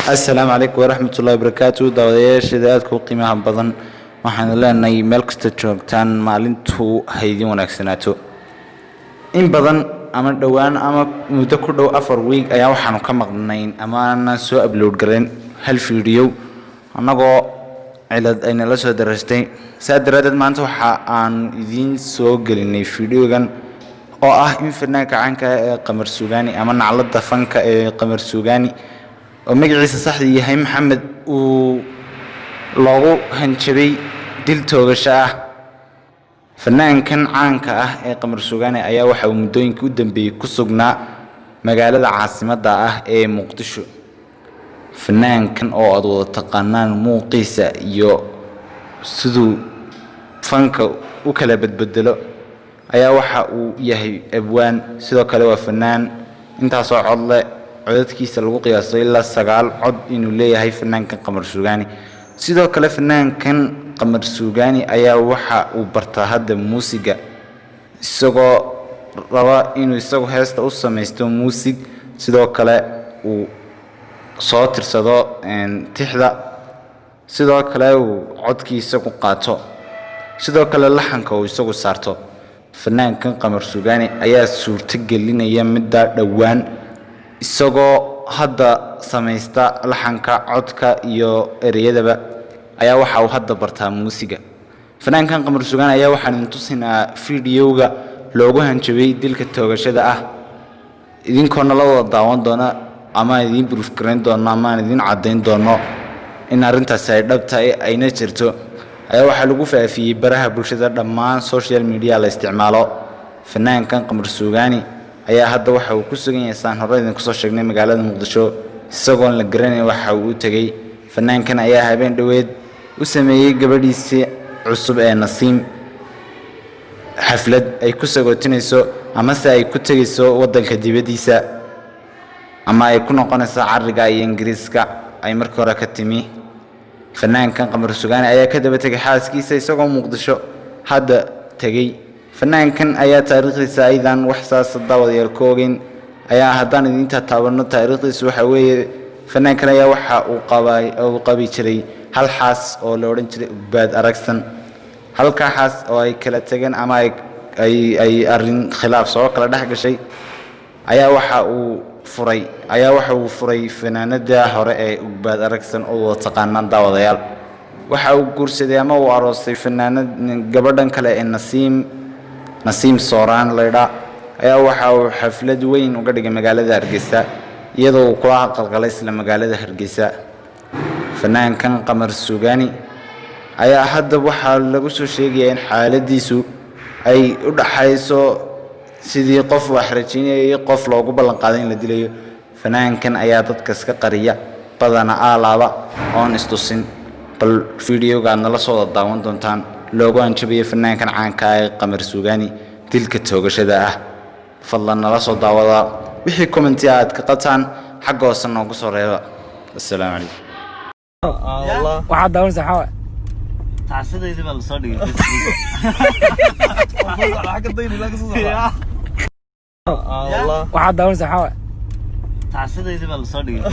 السلام عليكم ورحمة الله وبركاته داودياش إذاعتكم قيمها بدن waxaan leenahay meel kasta joogtaan maalintu haydin wanaagsanaato in badan ama dhawaan ama muddo ku dhow 4 week ayaa waxaan ka maqnayn ama aan soo upload garin hal video anagoo cilad ayna la soo darastay saadaradeed maanta waxa aan idin soo gelinay videogan oo ah in fanaanka caanka ee Qamar Suugaani ama naclada fanka ee Qamar Suugaani oo magaciisa saxda yahay Maxamed uu loogu hanjabay dil toogasho ah fanaankan caanka ah ee Qamar Suugaani ayaa waxa uu muddooyinkii u dambeeyay ku sugnaa magaalada caasimadda ah ee Muqdisho fanaankan oo aad wada taqaanaan muuqiisa iyo sidoo fanka u kala badbedelo ayaa waxa uu yahay abwaan sidoo kale waa fanaan intaas oo cod leh codadkiisa lagu qiyaasay ilaa 9 cod inuu leeyahay fanaankan Qamar Suugaani sidoo kale fanaankan Qamar Suugaani ayaa waxa uu bartaa hadda muusiga isagoo raba inuu isagu heesta u sameesto muusig sidoo kale uu soo tirsado tixda sidoo kale uu codkiisa ku qaato sidoo kale laxanka uu isagu saarto fanaankan Qamar Suugaani ayaa suurto gelinaya midda dhawaan isagoo hadda sameeysta laxanka codka iyo ereyadaba ayaa waxa uu hadda bartaa muusiga fanaankan Qamar Suugaani ayaa waxaan tusinaa videoga loogu hanjabay dilka toogashada ah idinkoona la wada daawan doona ama idin proof gareyn doona ama idin cadeyn doono in arintaas ay dhabtahay ayna jirto ayaa waxa lagu faafiyay baraha bulshada dhammaan social media la isticmaalo fanaankan Qamar Suugaani ayaa hadda waxa uu ku sugan yahay saan hore idin ku soo sheegnay magaalada Muqdisho isagoo la garanay waxa uu tagay fanaankan ayaa habeen dhaweed u sameeyay gabadhiisa cusub ee Nasiim xaflad ay ku sagootinayso ama se ay ku tagayso wadanka dibadiisa ama ay ku noqonayso cariga ay Ingiriiska ay markii hore ka timi fanaankan Qamar Suugaani ayaa ka daba tagay xaaskiisa isagoo Muqdisho hadda tagay fanaankan ayaa taariikhdiisa aydan wax saas daawadayaal koogin ayaa haddaan idinta taabano taariikhdiisa waxa weeye fanaankan ayaa waxa uu qabi jiray hal xaas oo la oran jiray Ugbaad Aragsan halka xaas oo ay kala tageen ama ay arin khilaaf soo kala dhex gashay ayaa waxa uu furay fanaanada hore ee Ugbaad Aragsan oo taqaanaan daawadayaal waxa uu guursaday ama uu aroosay fanaanad gabadhan kale ee Nasiim Sooraan leedah ayaa waxa uu xaflad weyn uga dhigay magaalada Hargeysa iyadoo ku qalqalay isla magaalada Hargeysa fanaankan Qamar Suugaani ayaa hadda waxa lagu soo sheegay in xaaladiisu ay u dhaxayso sidii qof wax rajinayay qof loogu ballan qaaday in la dilayo fanaankan ayaa dadka iska qariya badana alaaba oon istusin bal videoga nala soo daawan doontaan loogu hanjabay fanaankan caanka ah ee Qamar Suugaani dilka toogashada ah fadlan nala soo daawada wixii comment aad ka qataan xaqoosan noogu soo reeba assalaamu calaykum الله واحد داون سحاوة تعسدي بقى الصديق الله واحد داون سحاوة تعسدي بقى الصديق